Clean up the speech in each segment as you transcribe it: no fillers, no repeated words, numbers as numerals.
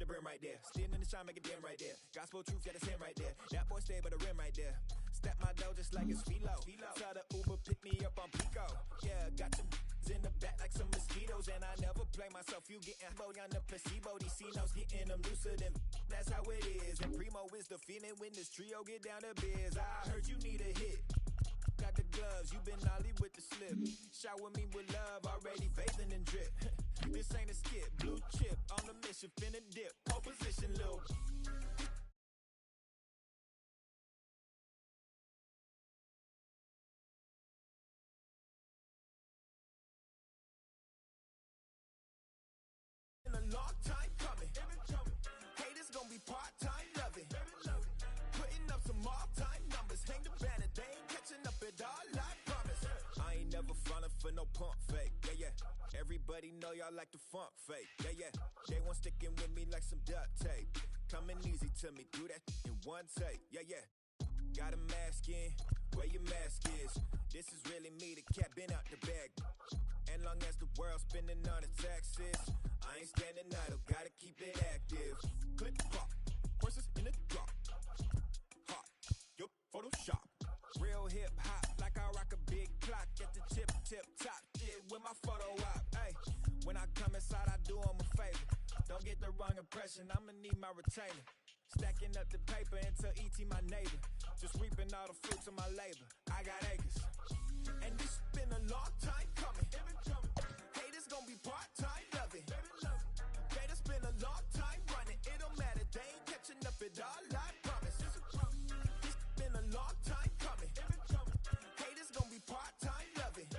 the brim right there. Standing in the shine, make it dim right there. Gospel truth, yeah, that's him right there. That boy stay by the rim right there. Step my dough just like it's philo. Tell the Uber pick me up on Pico. Yeah, got the in the back like some mosquitoes, and I never play myself. You getting on the placebo. These C-notes getting them looser than that's how it is. And Primo is the feeling when this trio get down to biz. I heard you need a hit. Got the gloves, you been ollie with the slip. Shower me with love, already bathing in drip. This ain't a skip, blue chip on the mission, finna dip. Pole position, little. In a long time coming. Haters gonna be part-time loving. Putting up some all-time numbers. Hang the banner, they ain't catching up at all, I promise. I ain't never falling for no pump fake. Yeah, yeah. Everybody know y'all like the funk fake. Yeah, yeah. They want sticking with me like some duct tape. Coming easy to me, do that in one take. Yeah, yeah. Got a mask in, where your mask is. This is really me, the cat been out the bag. And long as the world's spending on the taxes, I ain't standing idle, gotta keep it active. Click clock, horses in the drop. Hot, yup, Photoshop. Real hip hop, like I rock a big clock at the tip top. Shit with my photo op. Hey, when I come inside, I do them a favor. Don't get the wrong impression, I'ma need my retainer. Stacking up the paper until E.T. my neighbor. Just reaping all the fruits of my labor. I got acres. And this been a long time coming. Haters gonna be part-time loving. Haters been a long time running. It don't matter, they ain't catching up at all, I promise. This been a long time coming. Haters gonna be part-time loving.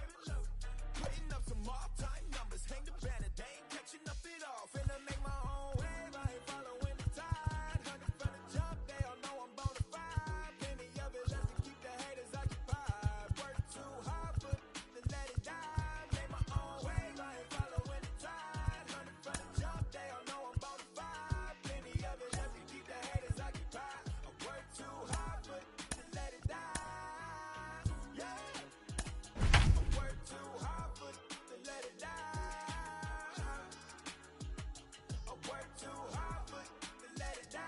Putting up some all-time numbers. Hang the banner, they ain't catching up at all. Finna make my own wave, I ain't following the tide. Honey from the jump, they all know I'm bona fide. Plenty of it just to keep the haters occupied. Work too hard, but to let it die. Make my own wave, I ain't following the tide. Honey from the jump, they all know I'm bona fide. Plenty of it just to keep the haters occupied. I work too hard, but to let it die. Yeah. I work too hard, but to let it die. I work too hard, but to let it die.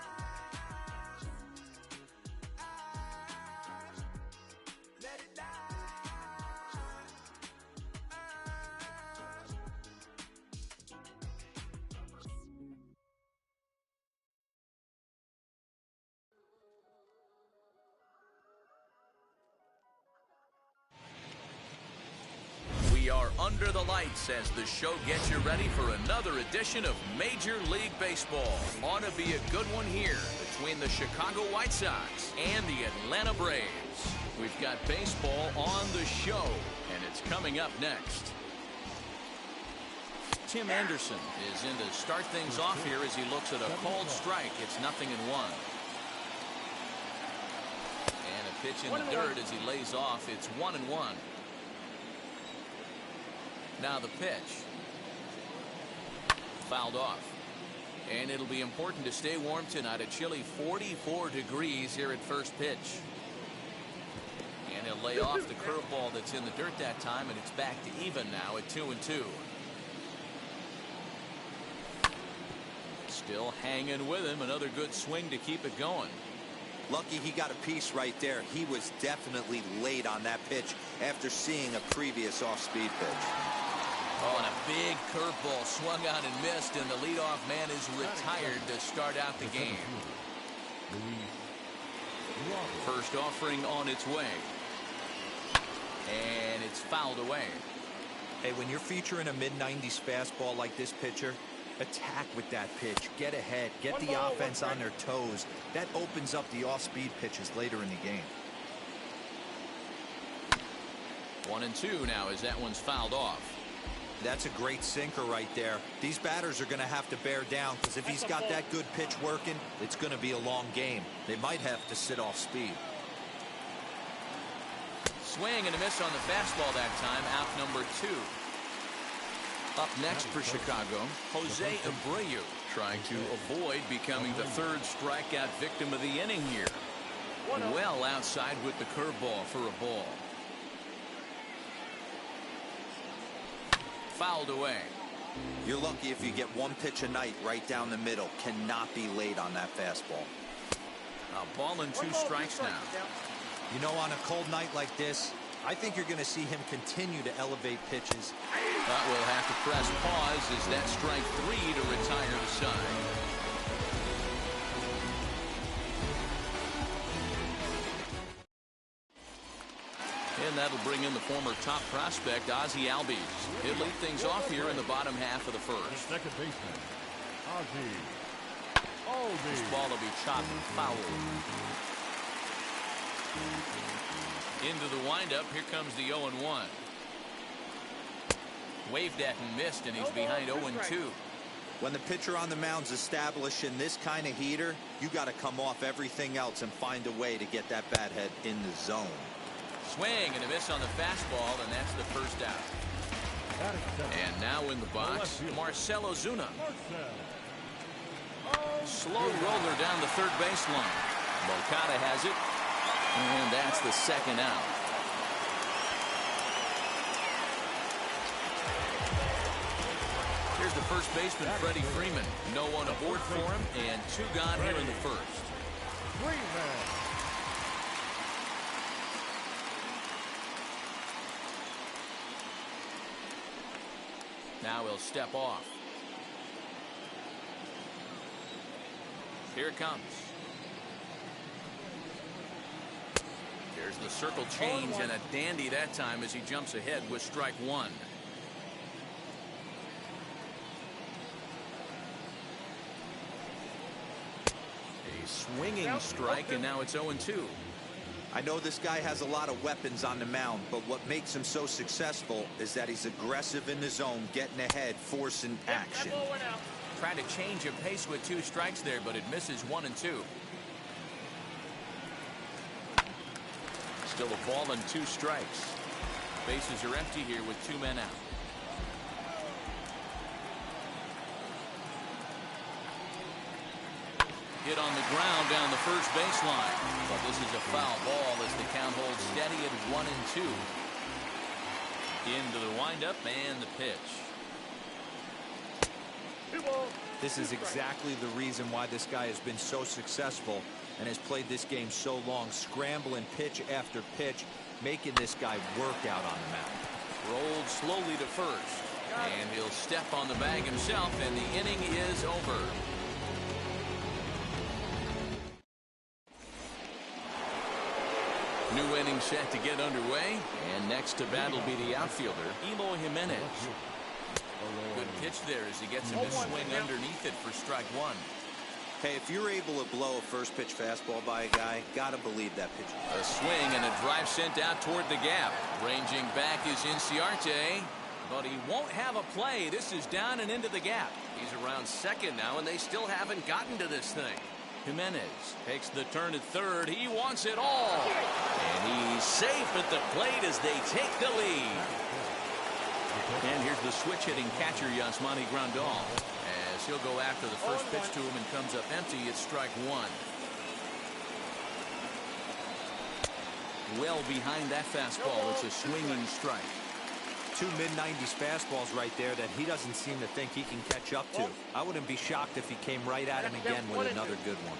Let it die. We are under the lights as the show gets you ready for another edition of Major League Baseball. Ought to be a good one here between the Chicago White Sox and the Atlanta Braves. We've got baseball on the show, and it's coming up next. Tim Anderson is in to start things off here as he looks at a called strike. It's 0-1. And a pitch in the dirt as he lays off. It's 1-1. Now the pitch. Fouled off. And it'll be important to stay warm tonight. A chilly 44 degrees here at first pitch. And he'll lay off the curveball that's in the dirt that time, and it's back to even now at 2-2. Still hanging with him. Another good swing to keep it going. Lucky he got a piece right there. He was definitely late on that pitch after seeing a previous off-speed pitch. Oh, and a big curveball swung on and missed, and the leadoff man is retired to start out the game. First offering on its way. And it's fouled away. Hey, when you're featuring a mid-90s fastball like this pitcher, attack with that pitch. Get ahead. Get the offense on their toes. That opens up the off-speed pitches later in the game. 1-2 now as that one's fouled off. That's a great sinker right there. These batters are going to have to bear down, because if he's got that good pitch working, it's going to be a long game. They might have to sit off speed. Swing and a miss on the fastball that time. Out number 2. Up next for Chicago, Jose Abreu, trying to avoid becoming the third strikeout victim of the inning here. Well outside with the curveball for a ball. Fouled away. You're lucky if you get one pitch a night right down the middle. Cannot be late on that fastball. A ball and 2 strikes now. You know, on a cold night like this, I think you're going to see him continue to elevate pitches. But we'll have to press pause as that strike 3 to retire the side. And that'll bring in the former top prospect, Ozzie Albies. He'll lead things off here in the bottom half of the first. Second baseman, Ozzie Albies. This ball will be chopped and fouled. Into the windup, here comes the 0-1. Waved at and missed, and he's behind 0-2. When the pitcher on the mound's established in this kind of heater, you got to come off everything else and find a way to get that bat head in the zone. Swing and a miss on the fastball, and that's the first out. And now in the box, Marcell Ozuna. Slow roller down the third baseline. Moncada has it, and that's the second out. Here's the first baseman, Freddie Freeman. No one aboard for him, and 2 gone here in the first. Now he'll step off. Here it comes. There's the circle change, and a dandy that time as he jumps ahead with strike 1. A swinging strike, and now it's 0-2. I know this guy has a lot of weapons on the mound, but what makes him so successful is that he's aggressive in the zone, getting ahead, forcing action. Tried to change of pace with 2 strikes there, but it misses 1 and 2. Still a ball and 2 strikes. Bases are empty here with 2 men out. Hit on the ground down the first baseline. But this is a foul ball as the count holds steady at 1 and 2. Into the windup and the pitch. This is exactly the reason why this guy has been so successful and has played this game so long, scrambling pitch after pitch, making this guy work out on the mound. Rolled slowly to first, and he'll step on the bag himself, and the inning is over. New inning set to get underway, and next to bat will be the outfielder, Eloy Jimenez. Good pitch there as he gets him to swing underneath it for strike 1. Hey, if you're able to blow a first pitch fastball by a guy, gotta believe that pitch. A swing and a drive sent out toward the gap. Ranging back is Inciarte, but he won't have a play. This is down and into the gap. He's around second now, and they still haven't gotten to this thing. Jimenez takes the turn at third. He wants it all. And he's safe at the plate as they take the lead. And here's the switch-hitting catcher, Yasmani Grandal, as he'll go after the first pitch to him and comes up empty. It's strike 1. Well behind that fastball. It's a swinging strike. 2 mid-90s fastballs right there that he doesn't seem to think he can catch up to. I wouldn't be shocked if he came right at him again with another good one.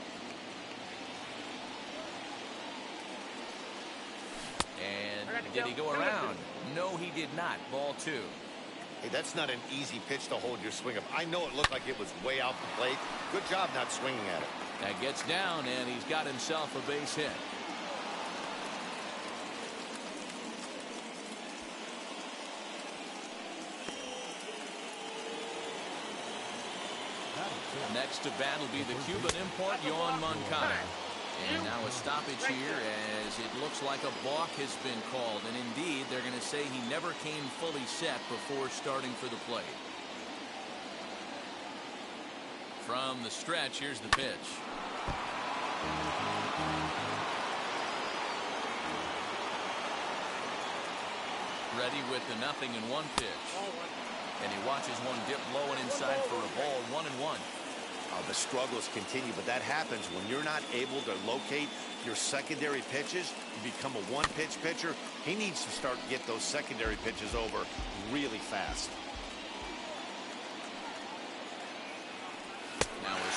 And did he go around? No, he did not. Ball 2. Hey, that's not an easy pitch to hold your swing up. I know it looked like it was way out the plate. Good job not swinging at it. That gets down, and he's got himself a base hit. Next to bat will be the Cuban import, Yoan Moncada. And now a stoppage here as it looks like a balk has been called. And indeed, they're going to say he never came fully set before starting for the plate. From the stretch, here's the pitch. Ready with the 0-1 pitch. And he watches one dip low and inside for a ball, 1-1. The struggles continue, but that happens when you're not able to locate your secondary pitches. You become a one-pitch pitcher. He needs to start to get those secondary pitches over really fast.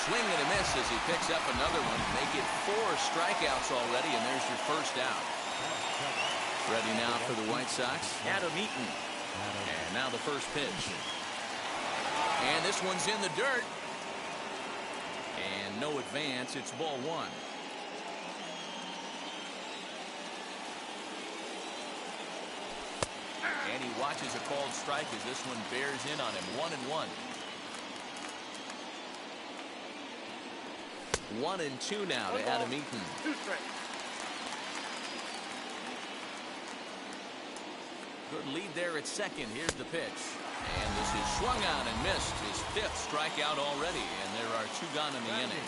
swing and a miss as he picks up another one. Make it 4 strikeouts already, and there's your first out. Ready now for the White Sox, Adam Eaton. And now the first pitch. And this one's in the dirt. And no advance. It's ball 1. And he watches a called strike as this one bears in on him. 1-1. 1-2 now to Adam Eaton. Good lead there at second. Here's the pitch. And this is swung on and missed. His 5th strikeout already. And there are 2 gone in the inning.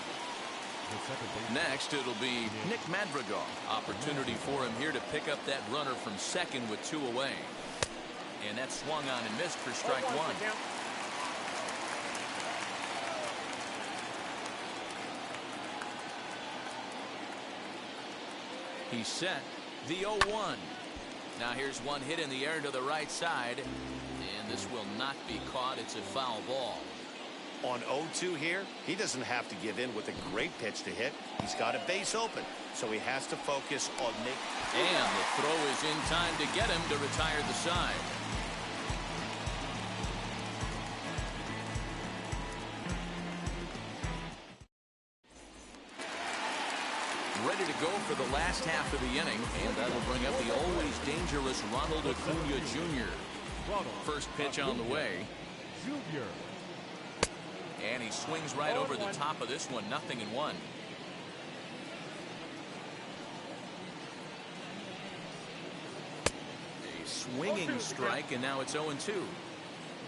Next, it'll be Nick Madrigal. Opportunity for him here to pick up that runner from second with 2 away. And that swung on and missed for strike 1. He's set. The 0-1. Now here's one hit in the air to the right side. And this will not be caught. It's a foul ball. On 0-2 here, he doesn't have to give in with a great pitch to hit. He's got a base open, so he has to focus on making. And the throw is in time to get him to retire the side. Ready to go for the last half of the inning, and that'll bring up the always dangerous Ronald Acuna Jr. First pitch on the way. And he swings right over the top of this one. 0-1. A swinging strike, and now it's 0-2.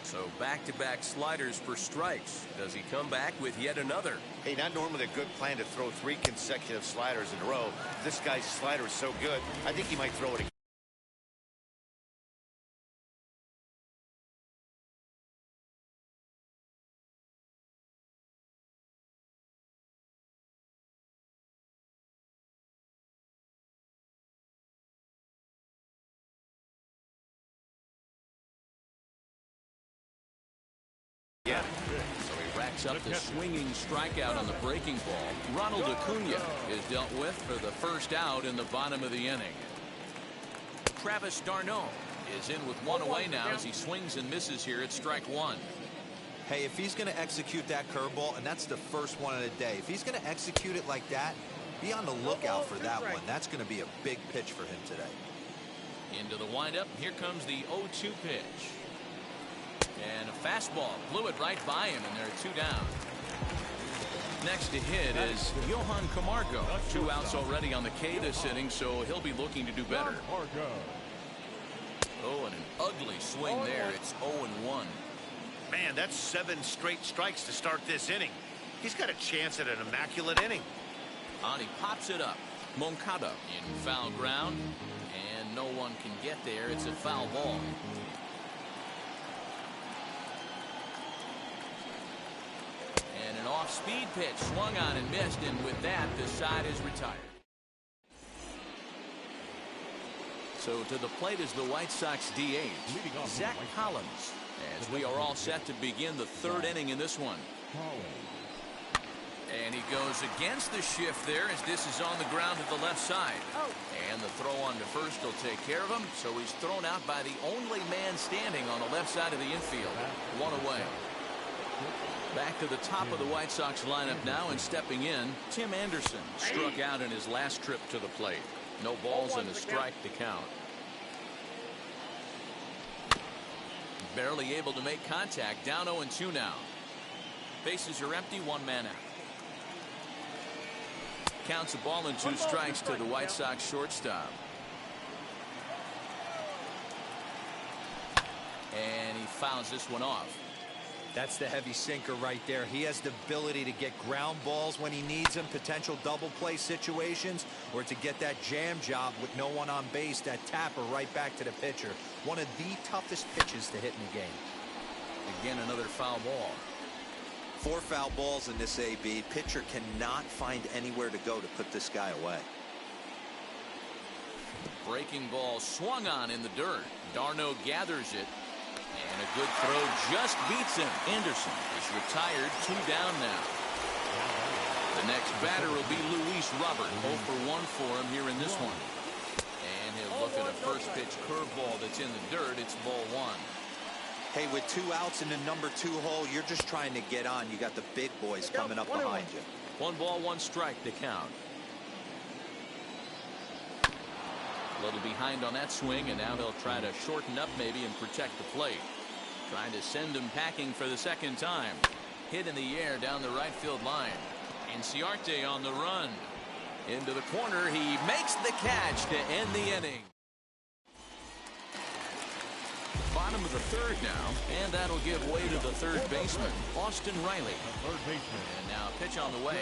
So back-to-back sliders for strikes. Does he come back with yet another? Hey, not normally a good plan to throw 3 consecutive sliders in a row. This guy's slider is so good, I think he might throw it again. Yeah. So he racks up the swinging strikeout on the breaking ball. Ronald Acuna is dealt with for the first out in the bottom of the inning. Travis d'Arnaud is in with 1 away now as he swings and misses here at strike 1. Hey, if he's going to execute that curveball, and that's the first one of the day, if he's going to execute it like that, be on the lookout for that one. That's going to be a big pitch for him today. Into the windup. Here comes the 0-2 pitch. And a fastball blew it right by him, and there are 2 down. Next to hit is Johan Camargo. 2 outs already on the K this inning, so he'll be looking to do better. Oh, and an ugly swing there. It's 0-1. Man, that's 7 straight strikes to start this inning. He's got a chance at an immaculate inning. On he pops it up. Moncada in foul ground, and no one can get there. It's a foul ball. And an off-speed pitch swung on and missed, and with that, the side is retired. So to the plate is the White Sox DH, Zach Collins, as we are all set to begin the 3rd inning in this one. And he goes against the shift there as this is on the ground to the left side. And the throw on to first will take care of him, so he's thrown out by the only man standing on the left side of the infield. 1 away. Back to the top of the White Sox lineup now, and stepping in, Tim Anderson struck out in his last trip to the plate. No balls and a strike to count. Barely able to make contact. Down 0-2 now. Bases are empty. 1 man out. Counts a ball and 2 strikes to the White Sox shortstop. And he fouls this one off. That's the heavy sinker right there. He has the ability to get ground balls when he needs them, potential double play situations, or to get that jam job with no one on base, that tapper right back to the pitcher. One of the toughest pitches to hit in the game. Again, another foul ball. 4 foul balls in this AB. Pitcher cannot find anywhere to go to put this guy away. Breaking ball swung on in the dirt. d'Arnaud gathers it. And a good throw just beats him. Anderson is retired. 2 down now. The next batter will be Luis Robert. 0 for 1 for him here in this one. And he'll look at a first pitch curveball that's in the dirt. It's ball 1. Hey, with 2 outs in the number 2 hole, you're just trying to get on. You got the big boys coming up behind you. 1 ball, 1 strike to count. A little behind on that swing, and now they'll try to shorten up maybe and protect the plate. Trying to send him packing for the second time. Hit in the air down the right field line. Inciarte on the run. Into the corner. He makes the catch to end the inning. Bottom of the third now, and that'll give way to the third baseman, Austin Riley. Third baseman. And now pitch on the way.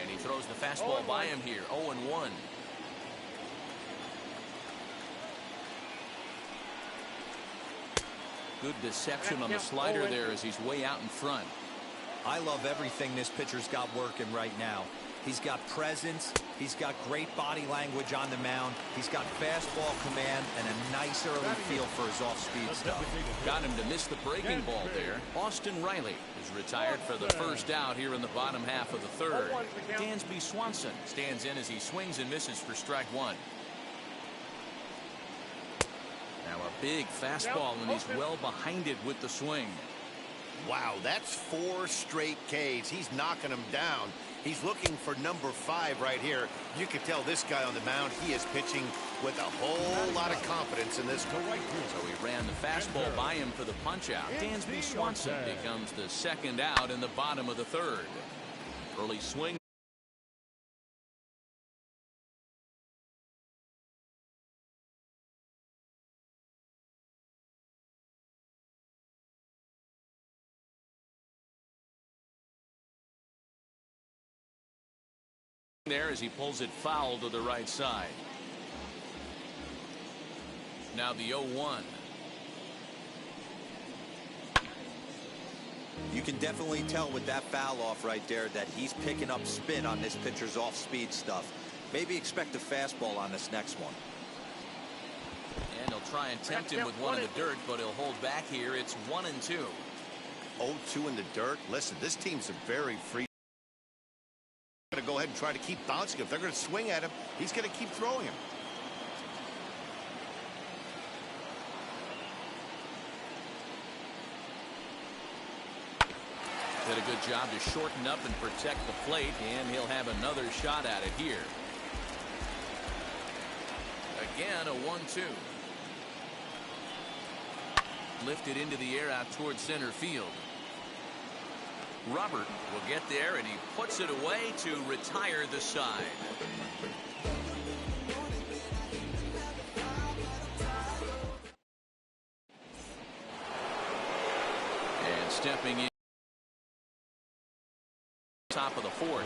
And he throws the fastball by him here. 0-1. Good deception on the slider there as he's way out in front. I love everything this pitcher's got working right now. He's got presence. He's got great body language on the mound. He's got fastball command and a nice early feel for his off-speed stuff. Got him to miss the breaking ball there. Austin Riley is retired for the first out here in the bottom half of the third. Dansby Swanson stands in as he swings and misses for strike 1. Now a big fastball, and he's well behind it with the swing. Wow, that's 4 straight Ks. He's knocking them down. He's looking for number 5 right here. You can tell this guy on the mound, he is pitching with a whole lot of confidence in this. So he ran the fastball by him for the punch-out. Dansby Swanson becomes the second out in the bottom of the third. Early swing. There as he pulls it foul to the right side. Now the 0-1. You can definitely tell with that foul off right there that he's picking up spin on this pitcher's off-speed stuff. Maybe expect a fastball on this next one. And he'll try and tempt him with one in the dirt, but he'll hold back here. It's 1-2. 0-2 in the dirt. Listen, this team's a very free. Going to go ahead and try to keep bouncing. If they're going to swing at him, he's going to keep throwing him. Did a good job to shorten up and protect the plate, and he'll have another shot at it here. Again, a 1-2. Lifted into the air out towards center field. Robert will get there, and he puts it away to retire the side. And stepping in, top of the fourth.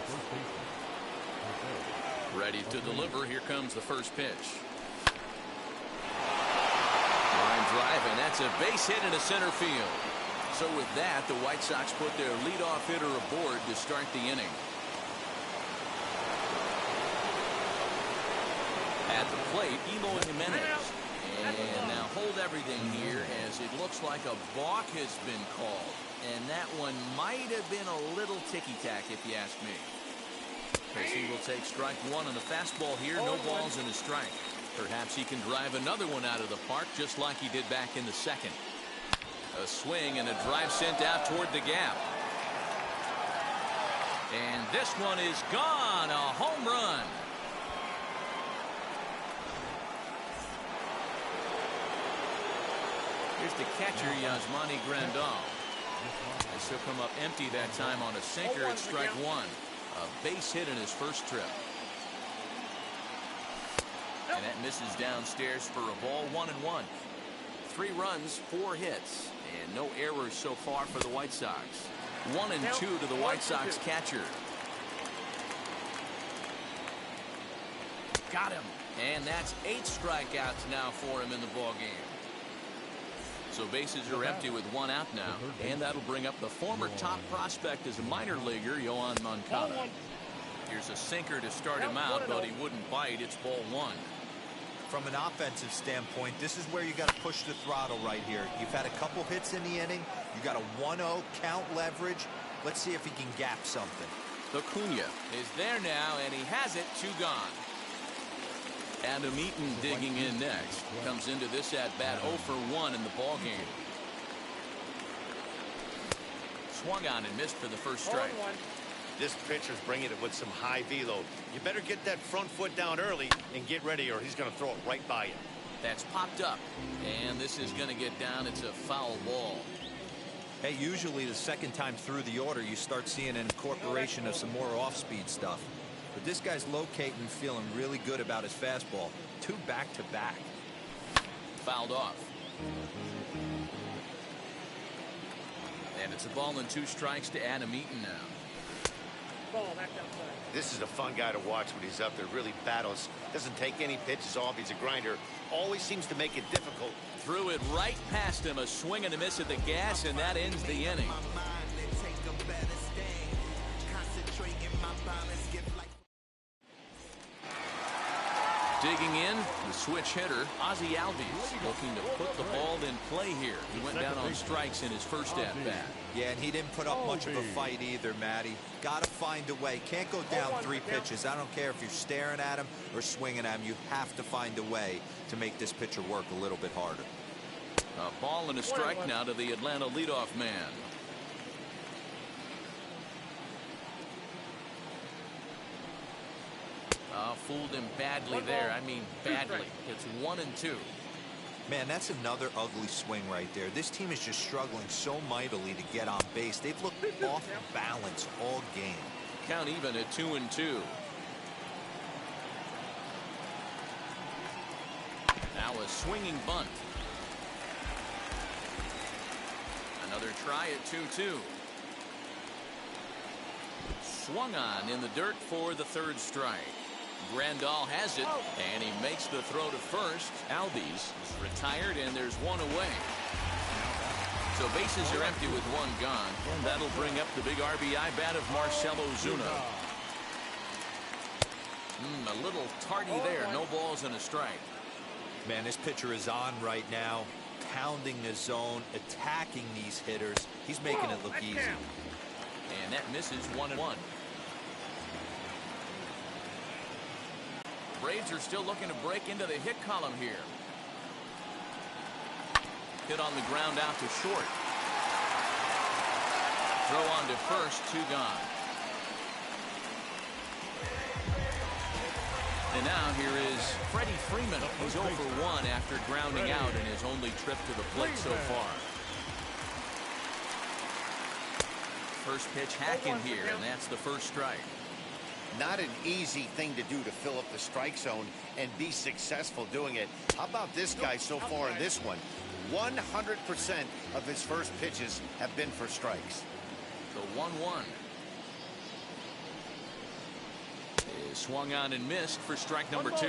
Ready to deliver. Here comes the first pitch. Line drive, and that's a base hit into center field. So with that, the White Sox put their leadoff hitter aboard to start the inning. At the plate, Eloy Jimenez. And now hold everything here as it looks like a balk has been called. And that one might have been a little ticky-tack if you ask me. As he will take strike 1 on the fastball here. No balls and a strike. Perhaps he can drive another one out of the park just like he did back in the second. A swing and a drive sent out toward the gap. And this one is gone. A home run. Here's the catcher, Yasmani Grandal. This will come up empty that time on a sinker at strike 1. A base hit in his first trip. And that misses downstairs for a ball. 1-1. 3 runs, 4 hits. And no errors so far for the White Sox. 1-2 to the White Sox catcher. Got him. And that's 8 strikeouts now for him in the ball game. So bases are empty with 1 out now. And that'll bring up the former top prospect as a minor leaguer, Yoan Moncada. Here's a sinker to start him out, but he wouldn't bite. It's ball 1. From an offensive standpoint, this is where you got to push the throttle right here. You've had a couple hits in the inning. You got a 1-0 count leverage. Let's see if he can gap something. Acuna is there now, and he has it. 2 gone. Adam Eaton digging in next. Comes into this at-bat 0 for 1 in the ballgame. Swung on and missed for the first strike. This pitcher's bringing it with some high velo. You better get that front foot down early and get ready, or he's going to throw it right by you. That's popped up, and this is going to get down. It's a foul ball. Hey, usually the second time through the order, you start seeing an incorporation of some more off-speed stuff. But this guy's locating and feeling really good about his fastball. 2 back-to-back. Fouled off. And it's a ball and 2 strikes to Adam Eaton now. This is a fun guy to watch when he's up there. Really battles. Doesn't take any pitches off. He's a grinder. Always seems to make it difficult. Threw it right past him. A swing and a miss at the gas, and that ends the inning. Digging in, the switch hitter, Ozzie Albies, looking to put the ball in play here. He went down on strikes in his first at-bat. Yeah, and he didn't put up much of a fight either, Matty. Got to find a way. Can't go down 3 pitches. I don't care if you're staring at him or swinging at him. You have to find a way to make this pitcher work a little bit harder. A ball and a strike now to the Atlanta leadoff man. Fooled him badly there. I mean badly. It's 1 and 2. Man, that's another ugly swing right there. This team is just struggling so mightily to get on base. They've looked off balance all game. Count even at 2 and 2. Now a swinging bunt. Another try at 2-2. Swung on in the dirt for the 3rd strike. Grandal has it, and he makes the throw to first. Albies is retired, and there's 1 away. So bases are empty with 1 gone, and that'll bring up the big RBI bat of Marcell Ozuna. A little tardy there. No balls and a strike. Man, this pitcher is on right now, pounding the zone, attacking these hitters. He's making it look easy. And that misses 1-1. Braves are still looking to break into the hit column here. Hit on the ground out to short. Throw on to first, 2 gone. And now here is Freddie Freeman. He's 0 for 1 after grounding out in his only trip to the plate so far. First pitch hacking here, and that's the first strike. Not an easy thing to do to fill up the strike zone and be successful doing it. How about this guy so far in this one? 100% of his first pitches have been for strikes. The 1-1 is swung on and missed for strike number 2.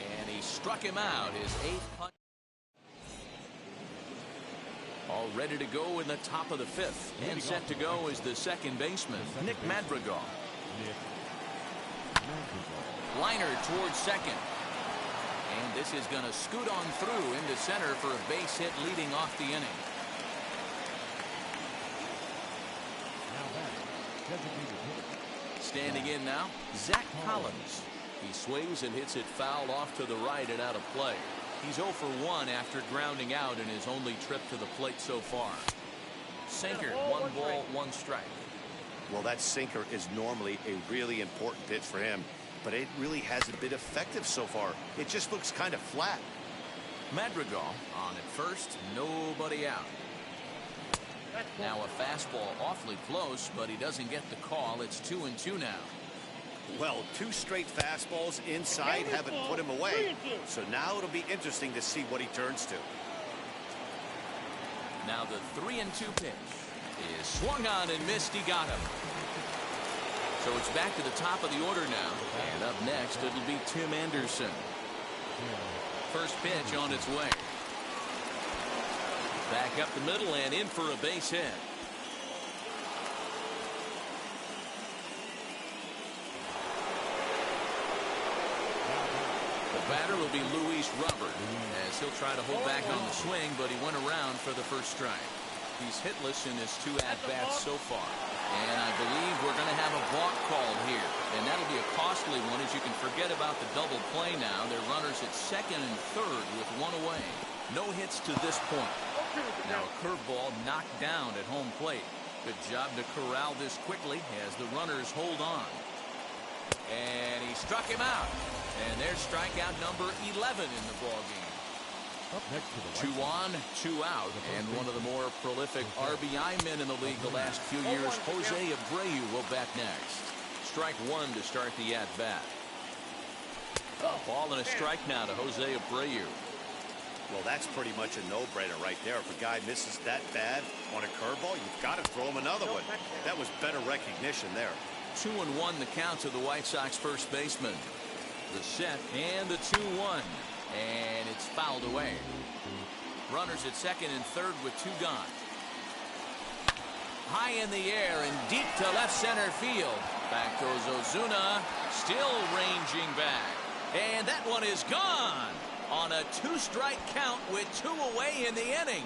And he struck him out, his 8th punch. All ready to go in the top of the 5th. And set to go is the second baseman, Nick Madrigal. Liner towards second. And this is going to scoot on through into center for a base hit leading off the inning. Standing in now, Zach Collins. He swings and hits it foul off to the right and out of play. He's 0 for 1 after grounding out in his only trip to the plate so far. Sinker, 1 ball, 1 strike. Well, that sinker is normally a really important pitch for him, but it really hasn't been effective so far. It just looks kind of flat. Madrigal on at first, nobody out. Now a fastball awfully close, but he doesn't get the call. It's 2-2 now. Well, 2 straight fastballs inside haven't put him away. So now it'll be interesting to see what he turns to. Now the 3-2 pitch is swung on and missed. He got him. So it's back to the top of the order now. And up next, it'll be Tim Anderson. First pitch on its way. Back up the middle and in for a base hit. batter will be Luis Robert, as he'll try to hold back on the swing, but he went around for the first strike. He's hitless in his 2 at-bats so far. And I believe we're going to have a balk called here. And that'll be a costly one, as you can forget about the double play now. They're runners at second and third with 1 away. No hits to this point. Now a curveball knocked down at home plate. Good job to corral this quickly as the runners hold on. And he struck him out. And there's strikeout number 11 in the ballgame. Up next to the 2 on, 2 out, and one of the more prolific RBI men in the league the last few years, Jose Abreu, will bat next. Strike 1 to start the at-bat. Ball and a strike now to Jose Abreu. Well, that's pretty much a no-brainer right there. If a guy misses that bad on a curveball, you've got to throw him another one. That was better recognition there. 2-1 the count to the White Sox first baseman. The set and the 2-1. And it's fouled away. Runners at second and third with 2 gone. High in the air and deep to left center field. Back goes Ozuna, still ranging back. And that one is gone on a 2-strike count with 2 away in the inning.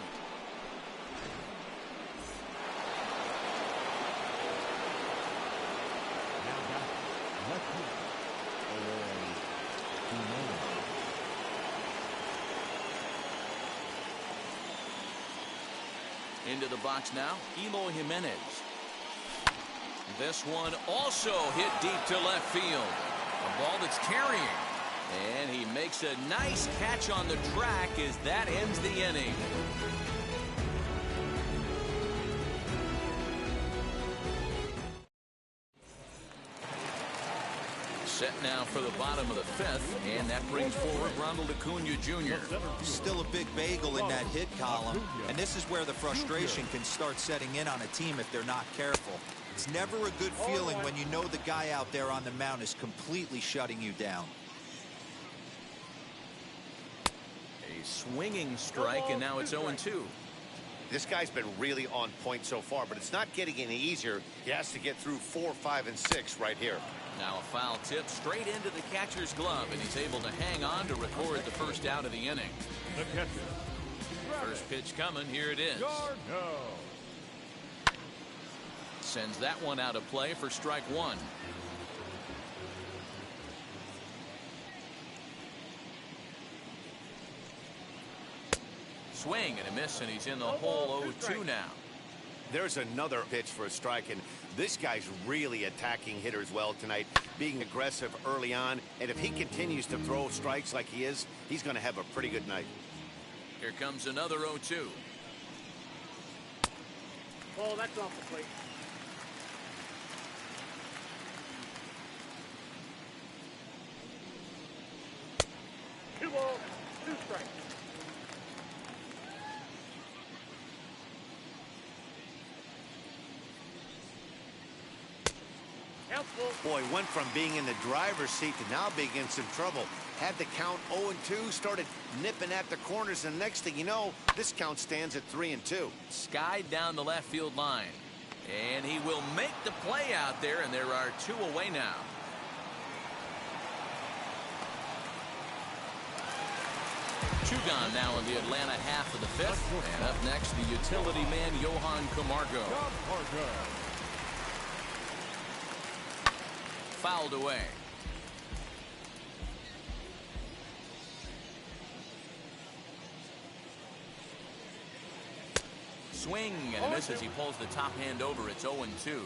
Into the box now, Eloy Jimenez. This one also hit deep to left field. A ball that's carrying. And he makes a nice catch on the track as that ends the inning. Set now for the bottom of the 5th, and that brings forward Ronald Acuna Jr. Still a big bagel in that hit column, and this is where the frustration can start setting in on a team if they're not careful. It's never a good feeling when you know the guy out there on the mound is completely shutting you down. A swinging strike, and now it's 0-2. This guy's been really on point so far, but it's not getting any easier. He has to get through 4, 5, and 6 right here. Now a foul tip straight into the catcher's glove, and he's able to hang on to record the first out of the inning. The catcher. First pitch coming. Here it is. Garneau. Sends that one out of play for strike 1. Swing and a miss, and he's in the hole. 0-2 now. There's another pitch for a strike, and this guy's really attacking hitters well tonight, being aggressive early on, and if he continues to throw strikes like he is, he's going to have a pretty good night. Here comes another 0-2. Oh, that's off the plate. Two balls, 2 strikes. Boy, went from being in the driver's seat to now being in some trouble. Had the count 0-2, started nipping at the corners, and next thing you know, this count stands at 3-2. Skied down the left field line. And he will make the play out there, and there are 2 away now. Two gone now in the Atlanta half of the 5th. And up next, the utility man, Johan Camargo. Fouled away. Swing and a miss as he pulls the top hand over. It's 0-2.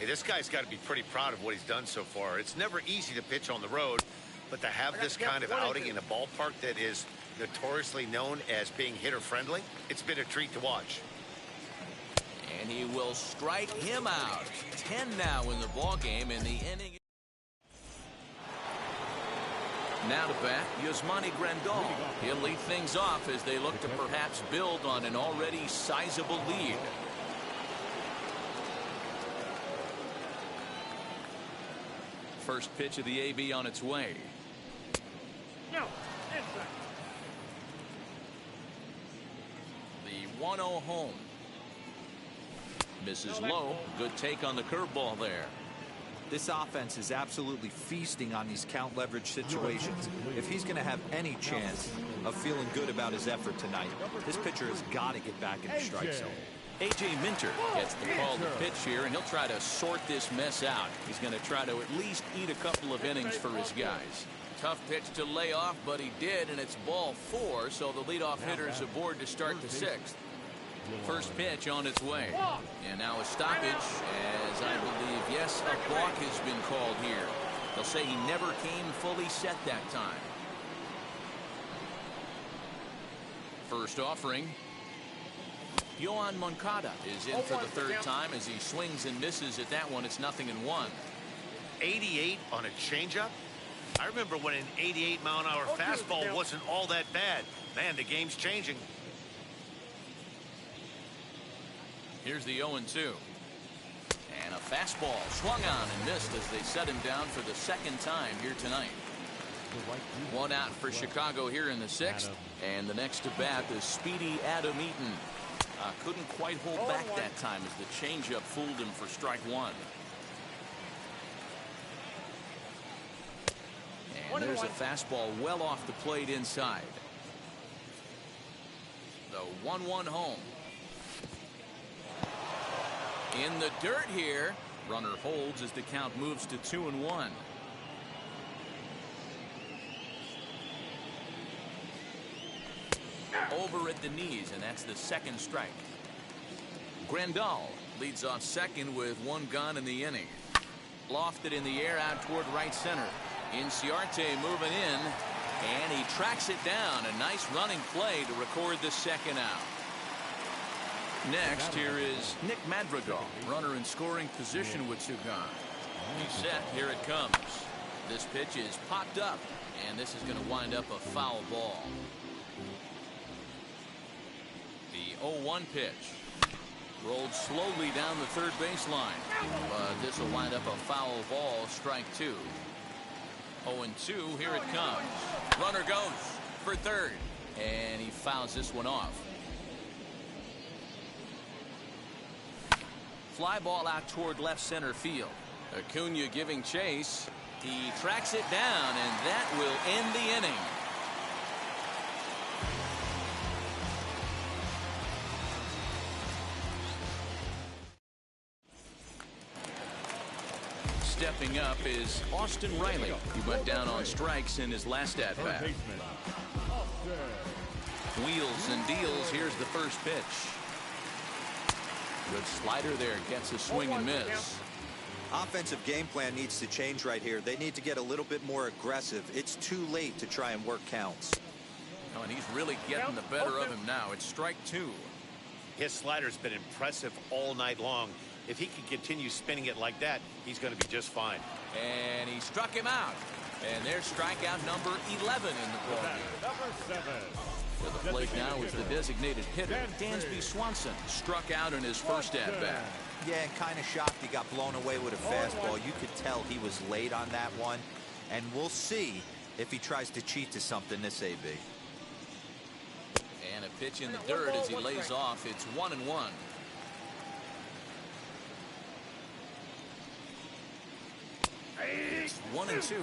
Hey, this guy's got to be pretty proud of what he's done so far. It's never easy to pitch on the road, but to have this kind of outing in a ballpark that is notoriously known as being hitter-friendly, it's been a treat to watch. And he will strike him out. 10 now in the ballgame in the inning. Now to bat, Yasmani Grandal. He'll lead things off as they look to perhaps build on an already sizable lead. First pitch of the AB on its way. No, inside. The 1-0 home. Misses low. Good take on the curveball there. This offense is absolutely feasting on these count leverage situations. If he's going to have any chance of feeling good about his effort tonight, this pitcher has got to get back in the strike zone. A.J. Minter gets the call to pitch here, and he'll try to sort this mess out. He's going to try to at least eat a couple of innings for his guys. Tough pitch to lay off, but he did, and it's ball 4, so the leadoff hitter is aboard to start the 6th. First pitch on its way. And now a stoppage, as I believe, yes, a balk has been called here. They'll say he never came fully set that time. First offering. Yoan Moncada is in for the 3rd time as he swings and misses at that one. It's 0-1. 88 on a changeup? I remember when an 88-mile-an-hour fastball wasn't all that bad. Man, the game's changing. Here's the 0-2. And a fastball swung on and missed as they set him down for the 2nd time here tonight. 1 out for Chicago here in the 6th. And the next to bat is speedy Adam Eaton. Couldn't quite hold back that time as the changeup fooled him for strike 1. And there's a fastball well off the plate inside. The 1-1 home. In the dirt here. Runner holds as the count moves to 2-1. Over at the knees, and that's the 2nd strike. Grandal leads off second with 1 gone in the inning. Lofted in the air out toward right center. Inciarte moving in, and he tracks it down. A nice running play to record the 2nd out. Next, here is Nick Madrigal, runner in scoring position with 2 gone. He's set. Here it comes. This pitch is popped up, and this is going to wind up a foul ball. The 0-1 pitch. Rolled slowly down the 3rd baseline. But this will wind up a foul ball, strike 2. 0-2, here it comes. Runner goes for 3rd. And he fouls this one off. Fly ball out toward left center field. Acuna giving chase. He tracks it down, and that will end the inning. Stepping up is Austin Riley. He went down on strikes in his last at-bat. Wheels and deals. Here's the first pitch. Good slider there. Gets a swing and miss. Offensive game plan needs to change right here. They need to get a little bit more aggressive. It's too late to try and work counts. Oh, and he's really getting the better of him now. It's strike 2. His slider's been impressive all night long. If he can continue spinning it like that, he's going to be just fine. And he struck him out. And there's strikeout number 11 in the ballgame. Number 7. To the plate now is the designated hitter, Dansby Swanson. Struck out in his first at-bat. Yeah, kind of shocked he got blown away with a fastball. You could tell he was late on that one. And we'll see if he tries to cheat to something this AB. And a pitch in the dirt as he lays off. It's 1-1. It's 1-2.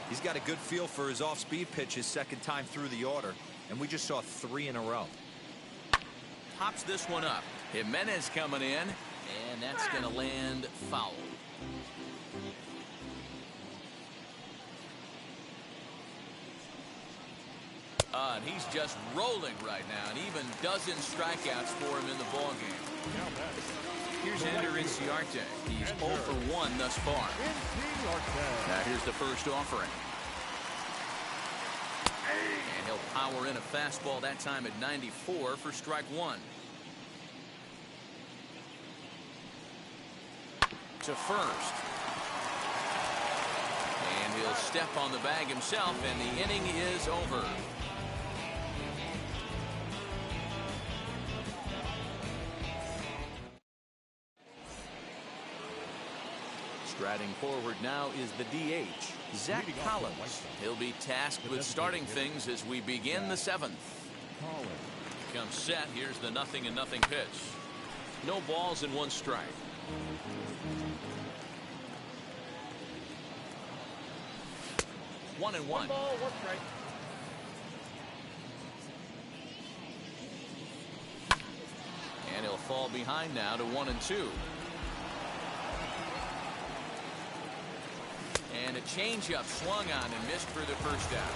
He's got a good feel for his off-speed pitch his 2nd time through the order. And we just saw 3 in a row. Pops this one up. Jimenez coming in. And that's going to land foul. And he's just rolling right now. And even dozen strikeouts for him in the ballgame. Here's Ender Inciarte. He's 0 for 1 thus far. Now here's the first offering. And he'll power in a fastball that time at 94 for strike 1. To first. And he'll step on the bag himself, and the inning is over. Striding forward now is the DH, Zach Collins. He'll be tasked with starting things as we begin the 7th. Comes set. Here's the 0-0 pitch. No balls and 1 strike. 1-1. One ball, one strike. And he'll fall behind now to 1-2. And a changeup swung on and missed for the first out.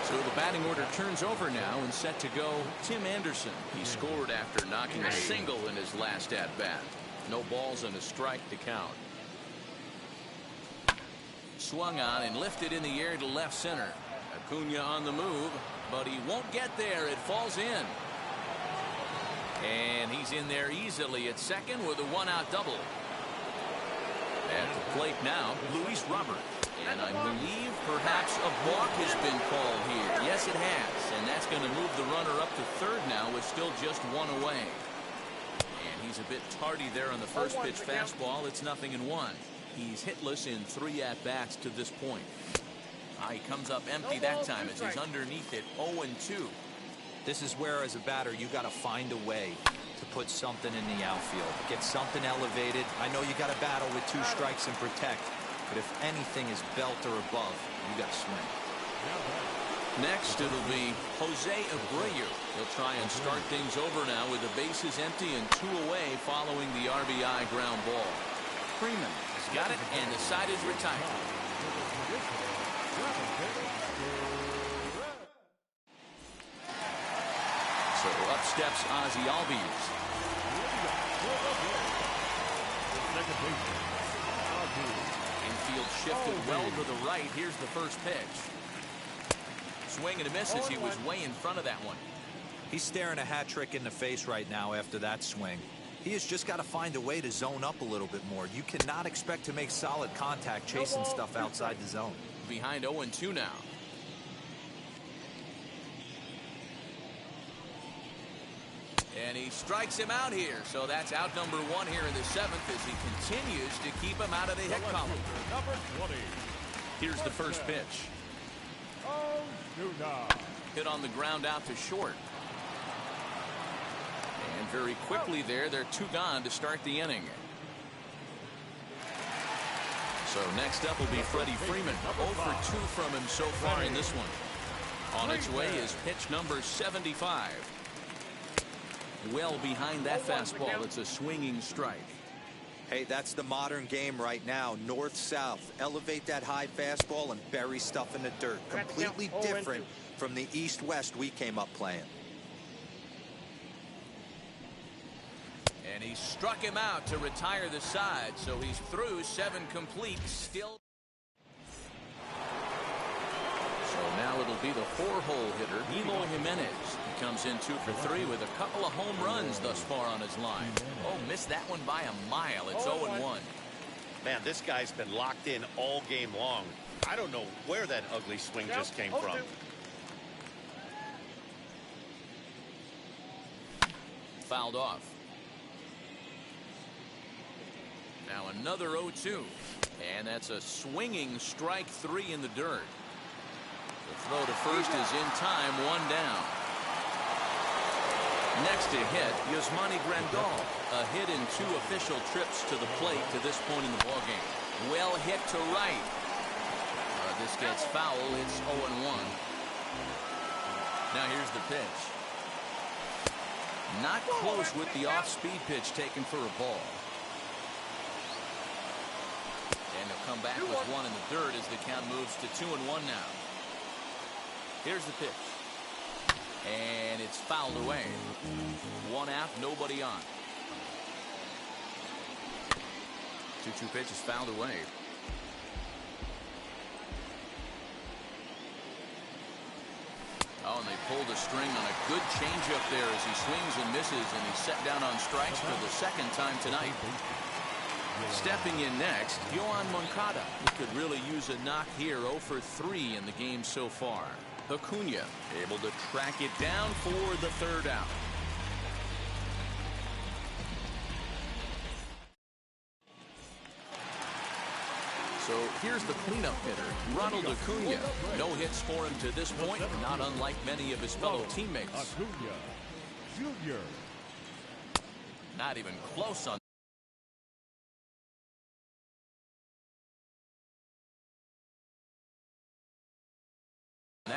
So the batting order turns over now and set to go Tim Anderson. He scored after knocking a single in his last at-bat. No balls and a strike to count. Swung on and lifted in the air to left center. Acuna on the move, but he won't get there. It falls in. And he's in there easily at second with a one-out double. At the plate now, Luis Robert. And I believe perhaps a balk has been called here. Yes, it has. And that's going to move the runner up to third now with still just one away. And he's a bit tardy there on the first pitch fastball. It's 0-1. He's hitless in 3 at-bats to this point. He comes up empty that time as he's underneath it 0-2. This is where, as a batter, you got to find a way to put something in the outfield. Get something elevated. I know you got to battle with 2 strikes and protect, but if anything is belt or above, you got to swing. Next, it'll be Jose Abreu. He'll try and start things over now with the bases empty and 2 away following the RBI ground ball. Freeman has got it and the side is retired. So up steps Ozzie Albies. Infield shifted well to the right. Here's the first pitch. Swing and a miss as he was way in front of that one. He's staring a hat trick in the face right now after that swing. He has just got to find a way to zone up a little bit more. You cannot expect to make solid contact chasing stuff outside the zone. Behind 0-2 now. And he strikes him out here. So that's out number 1 here in the 7th as he continues to keep him out of the hit column. Number 20. Here's the first pitch. Hit on the ground out to short. And very quickly there, they're 2 gone to start the inning. So next up will be Freddie Freeman. 0 for 2 from him so far in this one. On its way is pitch number 75. Well behind that fastball. It's a swinging strike. Hey, that's the modern game right now. North-south. Elevate that high fastball and bury stuff in the dirt. Completely different from the east-west we came up playing. And he struck him out to retire the side, so he's through 7 complete. Still. So now it'll be the 4-hole hitter, Eloy Jimenez. He comes in 2 for 3 with a couple of home runs thus far on his line. Oh, missed that one by a mile. It's 0-1. Man, this guy's been locked in all game long. I don't know where that ugly swing just came from. Fouled off. Now another 0-2. And that's a swinging strike 3 in the dirt. The throw to first is in time, 1 down. Next to hit, Yasmani Grandal. A hit in 2 official trips to the plate to this point in the ballgame. Well hit to right. This gets foul. It's 0-1. Now here's the pitch. Not close with the off-speed pitch taken for a ball. And he'll come back with 1 in the dirt as the count moves to 2-1 now. Here's the pitch. And it's fouled away. 1 out, nobody on. 2-2 pitch is fouled away. Oh, and they pulled a string on a good changeup there as he swings and misses, and he's set down on strikes for the 2nd time tonight. Stepping in next, Yoan Moncada. He could really use a knock here. 0 for 3 in the game so far. Acuna able to track it down for the 3rd out. So here's the cleanup hitter, Ronald Acuna. No hits for him to this point, not unlike many of his fellow teammates. Acuna Jr. Not even close on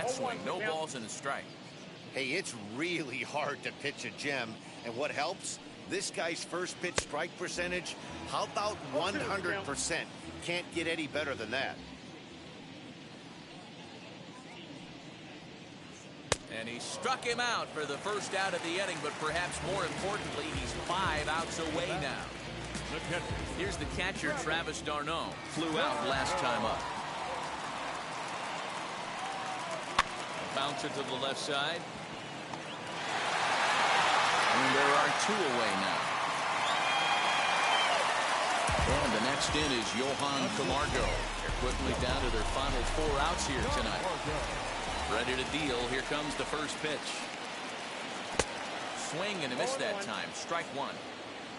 swing. No balls and a strike. Hey, it's really hard to pitch a gem. And what helps? This guy's first pitch strike percentage, how about 100%? Can't get any better than that. And he struck him out for the first out of the inning, but perhaps more importantly, he's 5 outs away now. Here's the catcher, Travis d'Arnaud. Flew out last time up. Bouncer to the left side. And there are 2 away now. And the next in is Johan Camargo. They're quickly down to their final 4 outs here tonight. Ready to deal. Here comes the first pitch. Swing and a miss that time. Strike 1.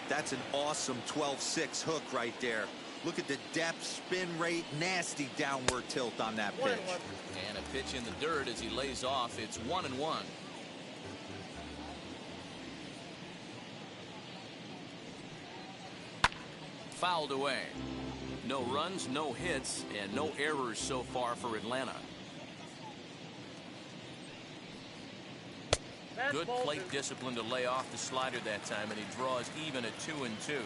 That's an awesome 12-6 hook right there. Look at the depth, spin rate, nasty downward tilt on that pitch. And a pitch in the dirt as he lays off. It's 1-1. Fouled away. No runs, no hits, and no errors so far for Atlanta. Good plate discipline to lay off the slider that time, and he draws even at 2-2.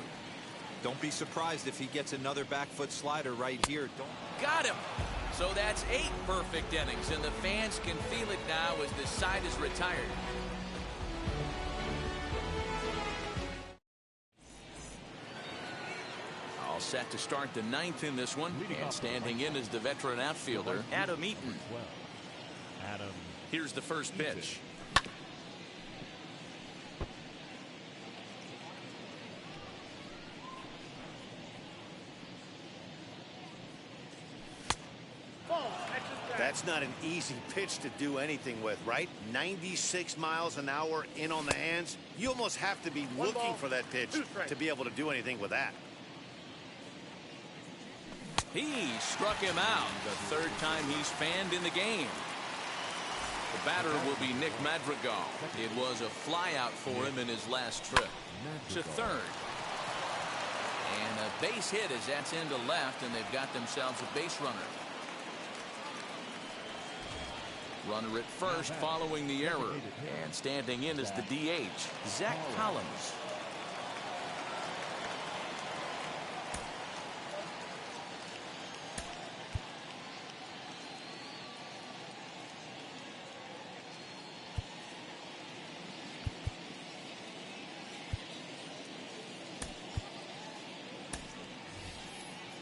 Don't be surprised if he gets another back foot slider right here. Got him. So that's 8 perfect innings, and the fans can feel it now as the side is retired. All set to start the 9th in this one, and standing in is the veteran outfielder, Adam Eaton. Here's the first pitch. That's not an easy pitch to do anything with, right? 96 miles an hour in on the hands. You almost have to be looking for that pitch to be able to do anything with that. He struck him out the 3rd time he's fanned in the game. The batter will be Nick Madrigal. It was a flyout for him in his last trip to 3rd. And a base hit as that's into left, and they've got themselves a base runner. Runner at first following the error. And standing in is the DH, Zach Collins.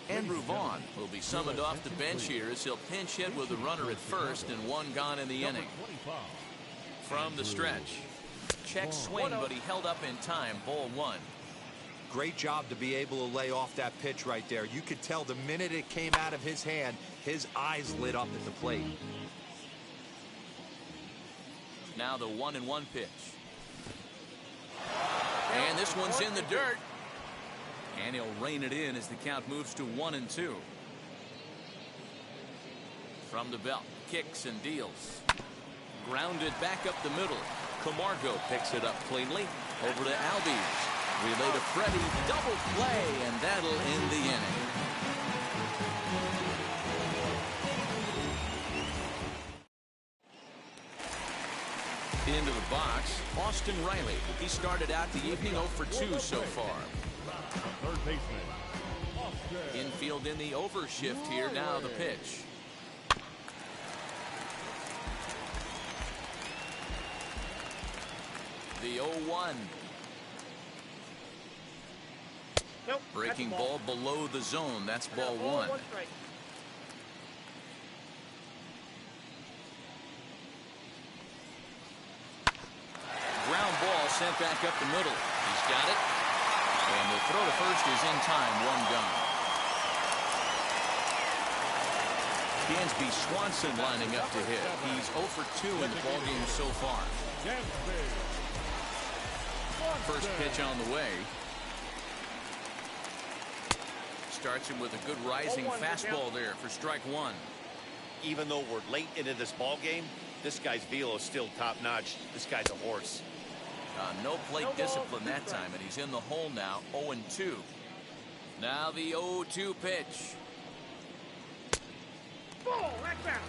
Andrew Vaughn will be summoned off the bench here as he'll pinch hit with a runner at first and 1 gone in the inning. From the stretch. Check swing, but he held up in time. Ball 1. Great job to be able to lay off that pitch right there. You could tell the minute it came out of his hand, his eyes lit up at the plate. Now the 1-1 pitch. And this one's in the dirt. And he'll rein it in as the count moves to 1-2. From the belt, kicks and deals. Grounded back up the middle. Camargo picks it up cleanly. Over to Albies. Relay to Freddie. Double play, and that'll end the inning. Into the box, Austin Riley. He started out the evening 0 for 2 so far. Third baseman. Infield in the overshift here. Now the pitch. The 0-1. Nope, Breaking ball below the zone. That's ball 1. Ground ball sent back up the middle. He's got it. And the throw to first is in time. 1 gone. Dansby Swanson lining up to hit. He's 0 for 2 in the ballgame so far. First pitch on the way. Starts him with a good rising fastball there for strike 1. Even though we're late into this ball game, this guy's velo is still top notch. This guy's a horse. No plate discipline that time, and he's in the hole now. 0-2. Now the 0-2 pitch. Ball, that's out.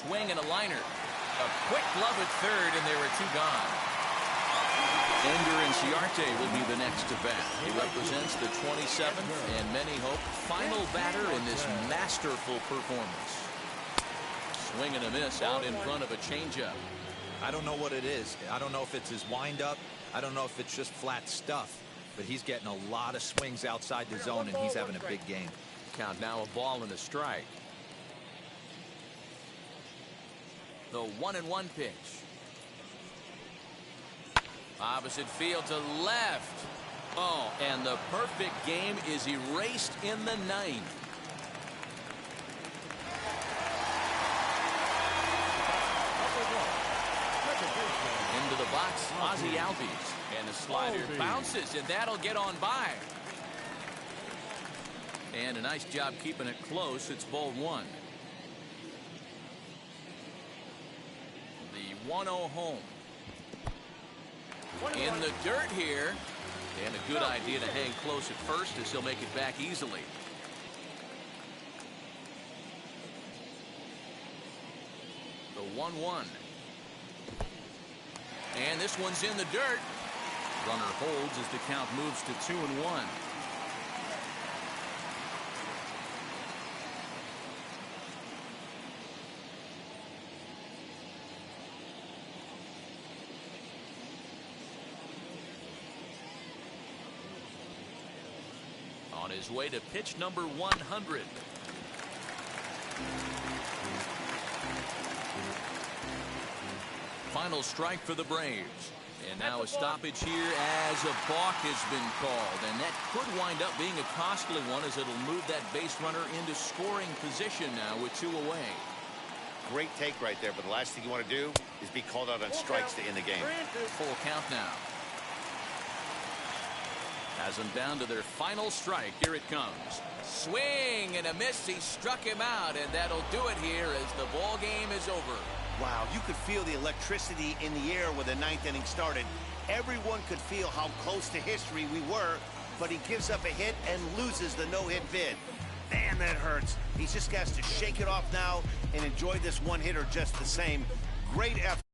swing and a liner. A quick glove at third, and there were two gone. Ender Inciarte will be the next to bat. He represents the 27th, and many hope final batter in this masterful performance. Swing and a miss out in front of a changeup. I don't know what it is. I don't know if it's his windup. I don't know if it's just flat stuff. But he's getting a lot of swings outside the zone, and he's having a big game. Count now, a ball and a strike. The 1-1 pitch. Opposite field to left. Oh, and the perfect game is erased in the ninth. Into the box, Ozzie Albies. And the slider bounces, and that'll get on by. And a nice job keeping it close. It's ball one. The 1-0 home. In the dirt here. And a good idea to hang close at first as he'll make it back easily. The 1-1. And this one's in the dirt. Runner holds as the count moves to 2-1. On his way to pitch number 100. Final strike for the Braves. And now a stoppage here as a balk has been called. And that could wind up being a costly one as it'll move that base runner into scoring position now with two away. Great take right there, but the last thing you want to do is be called out on strikes to end the game. Full count now. Has them down to their final strike. Here it comes. Swing and a miss. He struck him out, and that'll do it here as the ball game is over. Wow, you could feel the electricity in the air when the ninth inning started. Everyone could feel how close to history we were, but he gives up a hit and loses the no-hit bid. Man, that hurts. He just has to shake it off now and enjoy this one-hitter just the same. Great effort.